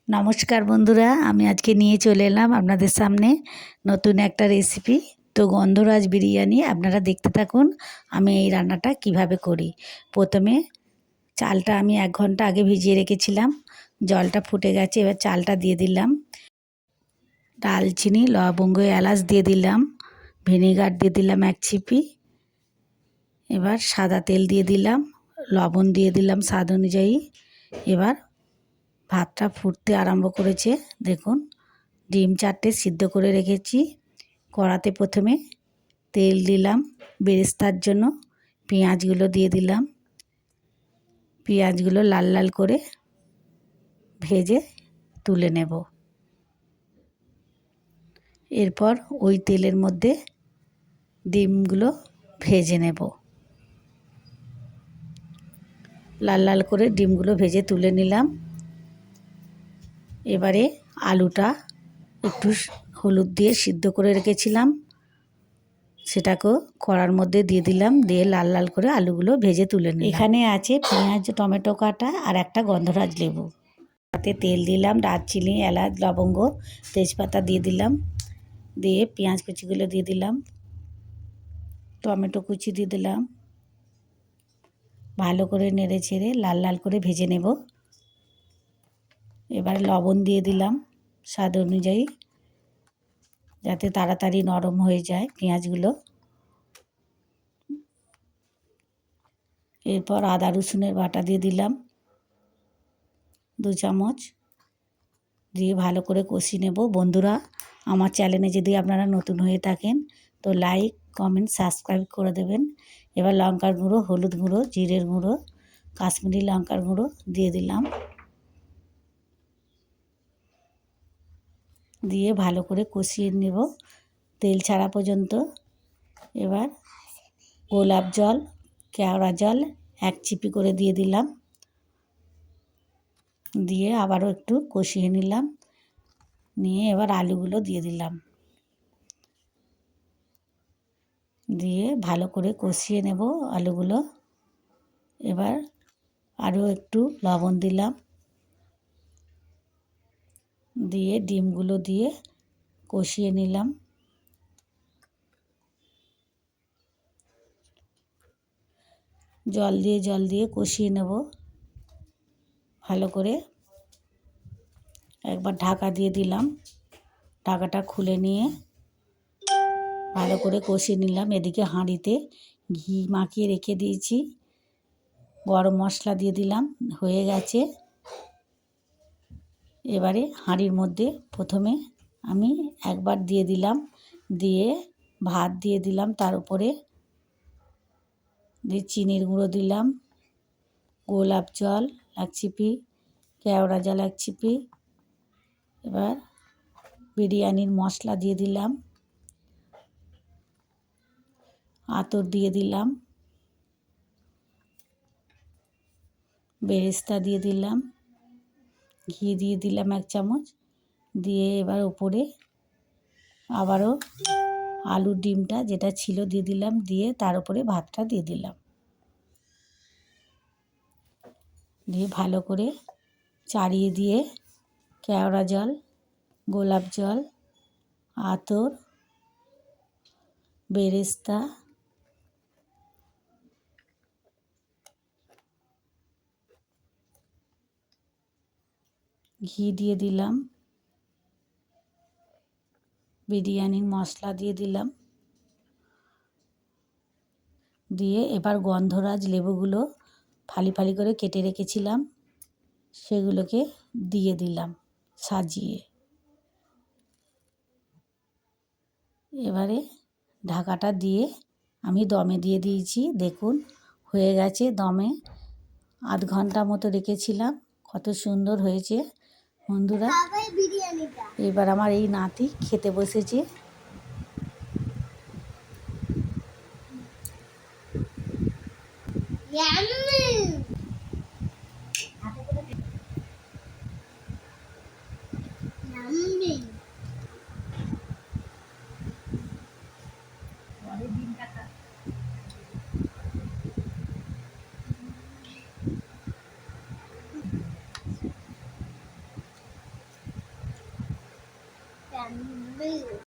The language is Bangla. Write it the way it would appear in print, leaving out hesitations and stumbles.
নমস্কার বন্ধুরা, আমি আজকে নিয়ে চলে এলাম আপনাদের সামনে নতুন একটা রেসিপি। তো গন্ধরাজ বিরিয়ানি আপনারা দেখতে থাকুন আমি এই রান্নাটা কিভাবে করি। প্রথমে চালটা আমি 1 ঘন্টা আগে ভিজিয়ে রেখেছিলাম, জলটা ফুটে গেছে। এবার চালটা দিয়ে দিলাম, দালচিনি, লবঙ্গ, এলাচ দিয়ে দিলাম, ভিনেগার দিয়ে দিলাম 1 চিপি। এবার সাদা তেল দিয়ে দিলাম, লবণ দিয়ে দিলাম স্বাদ অনুযায়ী। এবার ভাতটা ফুটতে আরম্ভ করেছে, দেখুন। ডিম 4টে সিদ্ধ করে রেখেছি। কড়াতে প্রথমে তেল দিলাম বেরেস্তার জন্য, পেঁয়াজগুলো দিয়ে দিলাম। পেঁয়াজগুলো লাল লাল করে ভেজে তুলে নেব। এরপর ওই তেলের মধ্যে ডিমগুলো ভেজে নেব। লাল লাল করে ডিমগুলো ভেজে তুলে নিলাম। এবারে আলুটা একটু হলুদ দিয়ে সিদ্ধ করে রেখেছিলাম, সেটাকেও কড়ার মধ্যে দিয়ে দিলাম, দিয়ে লাল লাল করে আলুগুলো ভেজে তুলে নিলাম। এখানে আছে পেঁয়াজ, টমেটো কাটা আর একটা গন্ধরাজ লেবু। তাতে তেল দিলাম, দারচিনি, এলাচ, লবঙ্গ, তেজপাতা দিয়ে দিলাম। দিয়ে পেঁয়াজ কুচিগুলো দিয়ে দিলাম, টমেটো কুচি দিয়ে দিলাম। ভালো করে নেড়ে ছেড়ে লাল লাল করে ভেজে নেব। এবার লবণ দিয়ে দিলাম স্বাদ অনুযায়ী, যাতে তাড়াতাড়ি নরম হয়ে যায় পেঁয়াজগুলো। এরপর আদা রসুনের বাটা দিয়ে দিলাম 2 চামচ, দিয়ে ভালো করে কষিয়ে নেব। বন্ধুরা, আমার চ্যানেলে যদি আপনারা নতুন হয়ে থাকেন তো লাইক, কমেন্ট, সাবস্ক্রাইব করে দেবেন। এবার লঙ্কার গুঁড়ো, হলুদ গুঁড়ো, জিরের গুঁড়ো, কাশ্মীরি লঙ্কার গুঁড়ো দিয়ে দিলাম। দিয়ে ভালো করে কষিয়ে নেব তেল ছাড়া পর্যন্ত। এবার গোলাপ জল, কেওড়া জল 1 চিপি করে দিয়ে দিলাম। দিয়ে আবারও একটু কষিয়ে নিলাম। নিয়ে এবার আলুগুলো দিয়ে দিলাম, দিয়ে ভালো করে কষিয়ে নেব আলুগুলো। এবার আরও একটু লবণ দিলাম, দিয়ে ডিমগুলো দিয়ে কষিয়ে নিলাম। জল দিয়ে কষিয়ে নেব ভালো করে। একবার ঢাকা দিয়ে দিলাম, ঢাকাটা খুলে নিয়ে ভালো করে কষিয়ে নিলাম। এদিকে হাঁড়িতে ঘি মাখিয়ে রেখে দিয়েছি, গরম মশলা দিয়ে দিলাম, হয়ে গেছে। এবারে হাঁড়ির মধ্যে প্রথমে আমি একবার দিয়ে দিলাম, দিয়ে ভাত দিয়ে দিলাম তার উপরে, দিয়ে চিনির গুঁড়ো দিলাম, গোলাপ জল 1 চিপি, কেওড়া জল 1 চিপি। এবার বিরিয়ানির মশলা দিয়ে দিলাম, আতর দিয়ে দিলাম, বেরেস্তা দিয়ে দিলাম, ঘি দিয়ে দিলাম 1 চামচ। দিয়ে এবার ওপরে আবারও আলুর ডিমটা যেটা ছিল দিয়ে দিলাম, দিয়ে তার উপরে ভাতটা দিয়ে দিলাম। দিয়ে ভালো করে চাড়িয়ে দিয়ে কেওড়া জল, গোলাপ জল, আতর, বেরেস্তা, ঘি দিয়ে দিলাম, বিরিয়ানির মশলা দিয়ে দিলাম। দিয়ে এবার গন্ধরাজ লেবুগুলো ফালি ফালি করে কেটে রেখেছিলাম, সেগুলোকে দিয়ে দিলাম সাজিয়ে। এবারে ঢাকাটা দিয়ে আমি দমে দিয়ে দিয়েছি। দেখুন হয়ে গেছে দমে। 1/2 ঘন্টা মতো রেখেছিলাম, কত সুন্দর হয়েছে বন্ধুরা। এবার আমার এই নাতি খেতে বসেছে।